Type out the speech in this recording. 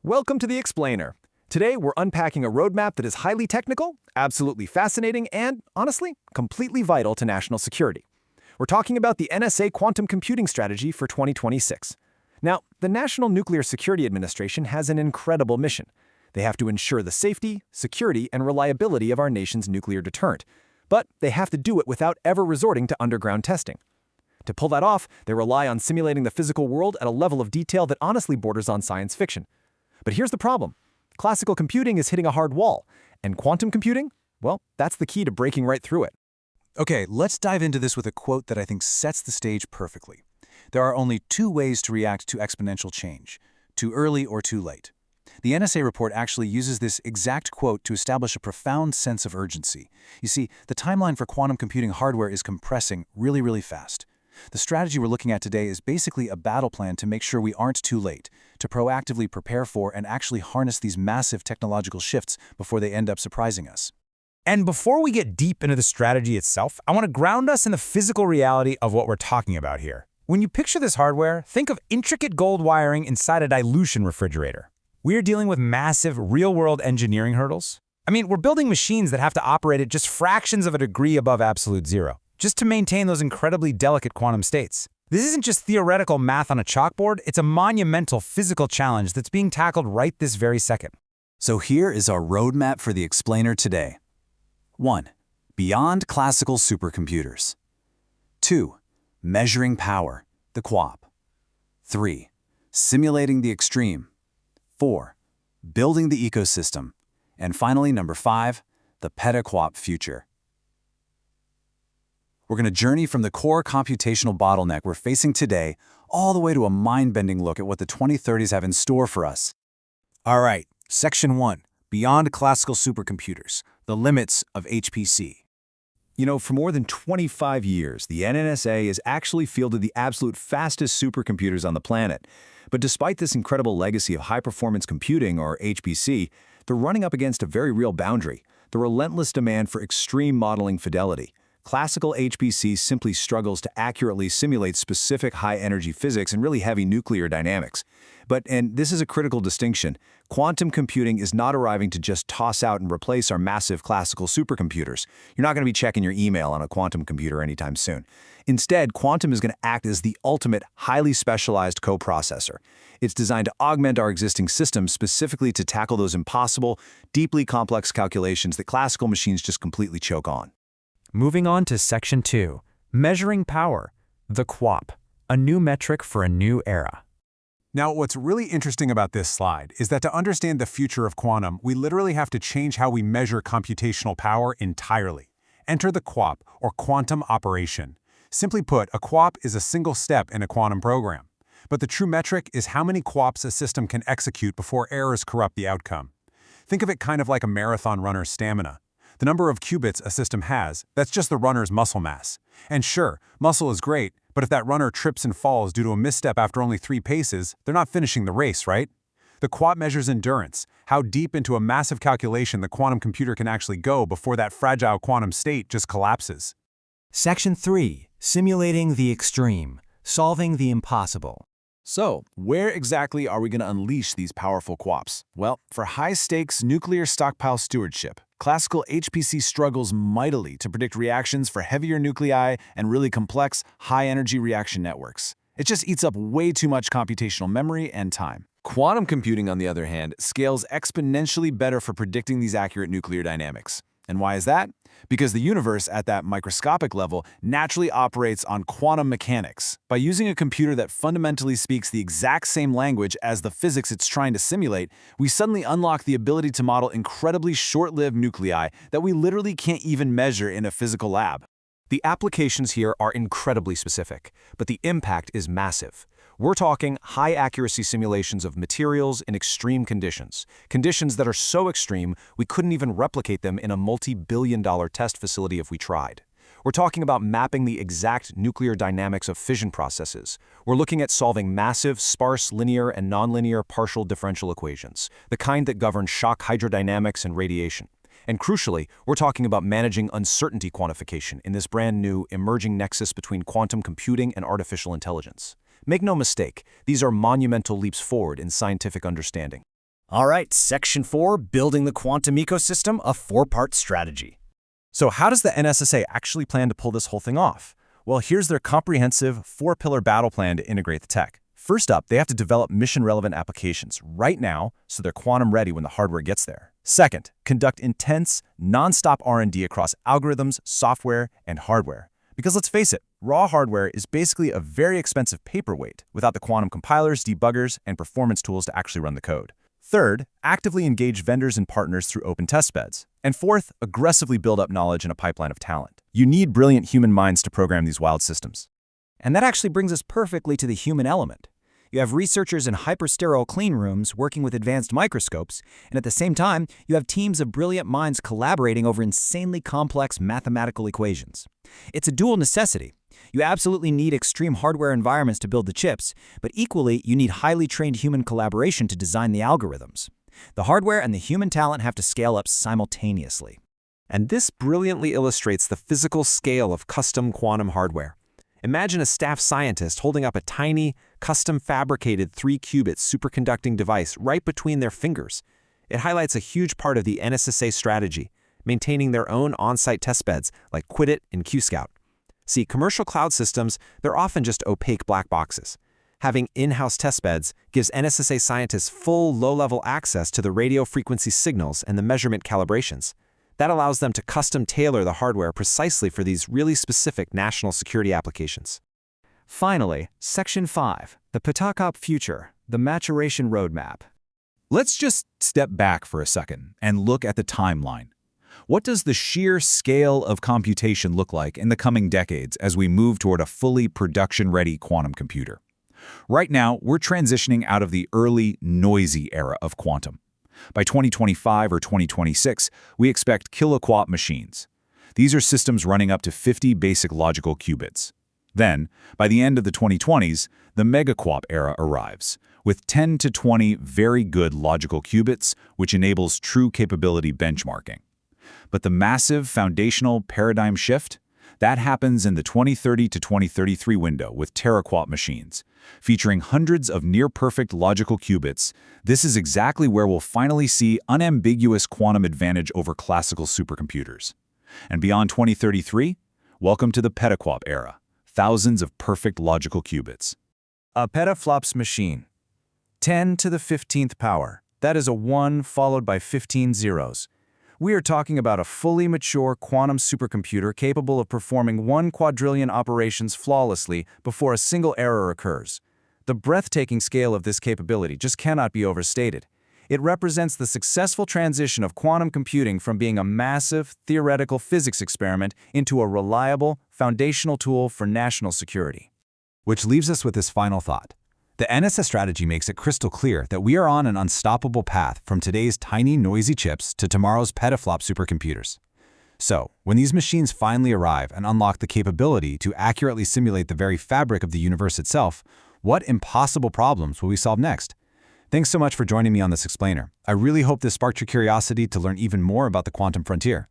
Welcome to The Explainer. Today, we're unpacking a roadmap that is highly technical, absolutely fascinating, and, honestly, completely vital to national security. We're talking about the NSA quantum computing strategy for 2026. Now, the National Nuclear Security Administration has an incredible mission. They have to ensure the safety, security, and reliability of our nation's nuclear deterrent. But they have to do it without ever resorting to underground testing. To pull that off, they rely on simulating the physical world at a level of detail that honestly borders on science fiction. But here's the problem. Classical computing is hitting a hard wall, and quantum computing, well, that's the key to breaking right through it. Okay, let's dive into this with a quote that I think sets the stage perfectly. There are only two ways to react to exponential change: too early or too late. The NSA report actually uses this exact quote to establish a profound sense of urgency. You see, the timeline for quantum computing hardware is compressing really fast. The strategy we're looking at today is basically a battle plan to make sure we aren't too late, to proactively prepare for and actually harness these massive technological shifts before they end up surprising us. And before we get deep into the strategy itself, I want to ground us in the physical reality of what we're talking about here. When you picture this hardware, think of intricate gold wiring inside a dilution refrigerator. We're dealing with massive, real-world engineering hurdles. I mean, we're building machines that have to operate at just fractions of a degree above absolute zero, just to maintain those incredibly delicate quantum states. This isn't just theoretical math on a chalkboard, it's a monumental physical challenge that's being tackled right this very second. So here is our roadmap for the explainer today. 1. Beyond classical supercomputers. 2. Measuring power, the QOP. 3. Simulating the extreme. 4. Building the ecosystem. And finally, number 5, the petaQOP future. We're going to journey from the core computational bottleneck we're facing today all the way to a mind-bending look at what the 2030s have in store for us. All right, Section 1, Beyond Classical Supercomputers, the Limits of HPC. You know, for more than 25 years, the NNSA has actually fielded the absolute fastest supercomputers on the planet. But despite this incredible legacy of high-performance computing, or HPC, they're running up against a very real boundary: the relentless demand for extreme modeling fidelity. Classical HPC simply struggles to accurately simulate specific high-energy physics and really heavy nuclear dynamics. And this is a critical distinction, quantum computing is not arriving to just toss out and replace our massive classical supercomputers. You're not going to be checking your email on a quantum computer anytime soon. Instead, quantum is going to act as the ultimate, highly specialized coprocessor. It's designed to augment our existing systems specifically to tackle those impossible, deeply complex calculations that classical machines just completely choke on. Moving on to Section 2, Measuring Power, the QOP, a new metric for a new era. Now, what's really interesting about this slide is that to understand the future of quantum, we literally have to change how we measure computational power entirely. Enter the QOP, or quantum operation. Simply put, a QOP is a single step in a quantum program. But the true metric is how many QOPs a system can execute before errors corrupt the outcome. Think of it kind of like a marathon runner's stamina. The number of qubits a system has, that's just the runner's muscle mass. And sure, muscle is great, but if that runner trips and falls due to a misstep after only 3 paces, they're not finishing the race, right? The QOP measures endurance, how deep into a massive calculation the quantum computer can actually go before that fragile quantum state just collapses. Section 3, Simulating the Extreme, Solving the Impossible. So, where exactly are we going to unleash these powerful QOPs? Well, for high-stakes nuclear stockpile stewardship, classical HPC struggles mightily to predict reactions for heavier nuclei and really complex, high-energy reaction networks. It just eats up way too much computational memory and time. Quantum computing, on the other hand, scales exponentially better for predicting these accurate nuclear dynamics. And why is that? Because the universe at that microscopic level naturally operates on quantum mechanics. By using a computer that fundamentally speaks the exact same language as the physics it's trying to simulate, we suddenly unlock the ability to model incredibly short-lived nuclei that we literally can't even measure in a physical lab. The applications here are incredibly specific, but the impact is massive. We're talking high-accuracy simulations of materials in extreme conditions, conditions that are so extreme we couldn't even replicate them in a multi-billion-dollar test facility if we tried. We're talking about mapping the exact nuclear dynamics of fission processes. We're looking at solving massive, sparse, linear, and nonlinear partial differential equations, the kind that govern shock hydrodynamics and radiation. And crucially, we're talking about managing uncertainty quantification in this brand new, emerging nexus between quantum computing and artificial intelligence. Make no mistake, these are monumental leaps forward in scientific understanding. All right, Section 4, Building the Quantum Ecosystem, a 4-part strategy. So how does the NSSA actually plan to pull this whole thing off? Well, here's their comprehensive 4-pillar battle plan to integrate the tech. First up, they have to develop mission-relevant applications right now so they're quantum-ready when the hardware gets there. Second, conduct intense, non-stop R&D across algorithms, software, and hardware. Because let's face it, raw hardware is basically a very expensive paperweight without the quantum compilers, debuggers, and performance tools to actually run the code. Third, actively engage vendors and partners through open testbeds. And fourth, aggressively build up knowledge in a pipeline of talent. You need brilliant human minds to program these wild systems. And that actually brings us perfectly to the human element. You have researchers in hypersterile clean rooms working with advanced microscopes, and at the same time, you have teams of brilliant minds collaborating over insanely complex mathematical equations. It's a dual necessity. You absolutely need extreme hardware environments to build the chips, but equally, you need highly trained human collaboration to design the algorithms. The hardware and the human talent have to scale up simultaneously. And this brilliantly illustrates the physical scale of custom quantum hardware. Imagine a staff scientist holding up a tiny, custom-fabricated 3-qubit superconducting device right between their fingers. It highlights a huge part of the NSSA strategy, maintaining their own on-site testbeds like Quiddit and QScout. See, commercial cloud systems, they're often just opaque black boxes. Having in-house testbeds gives NSSA scientists full low-level access to the radio frequency signals and the measurement calibrations. That allows them to custom-tailor the hardware precisely for these really specific national security applications. Finally, Section 5, the Patacop Future, the Maturation Roadmap. Let's just step back for a second and look at the timeline. What does the sheer scale of computation look like in the coming decades as we move toward a fully production-ready quantum computer? Right now, we're transitioning out of the early, noisy era of quantum. By 2025 or 2026, we expect kiloquant machines. These are systems running up to 50 basic logical qubits. Then, by the end of the 2020s, the megaquant era arrives, with 10 to 20 very good logical qubits, which enables true capability benchmarking. But the massive foundational paradigm shift? That happens in the 2030 to 2033 window with teraquant machines. Featuring hundreds of near-perfect logical qubits, this is exactly where we'll finally see unambiguous quantum advantage over classical supercomputers. And beyond 2033, welcome to the petaquant era, thousands of perfect logical qubits. A petaflops machine. 10 to the 15th power. That is a 1 followed by 15 zeros. We are talking about a fully mature quantum supercomputer capable of performing 1 quadrillion operations flawlessly before a single error occurs. The breathtaking scale of this capability just cannot be overstated. It represents the successful transition of quantum computing from being a massive, theoretical physics experiment into a reliable, foundational tool for national security. Which leaves us with this final thought. The NSSA strategy makes it crystal clear that we are on an unstoppable path from today's tiny, noisy chips to tomorrow's petaflop supercomputers. So, when these machines finally arrive and unlock the capability to accurately simulate the very fabric of the universe itself, what impossible problems will we solve next? Thanks so much for joining me on this explainer. I really hope this sparked your curiosity to learn even more about the quantum frontier.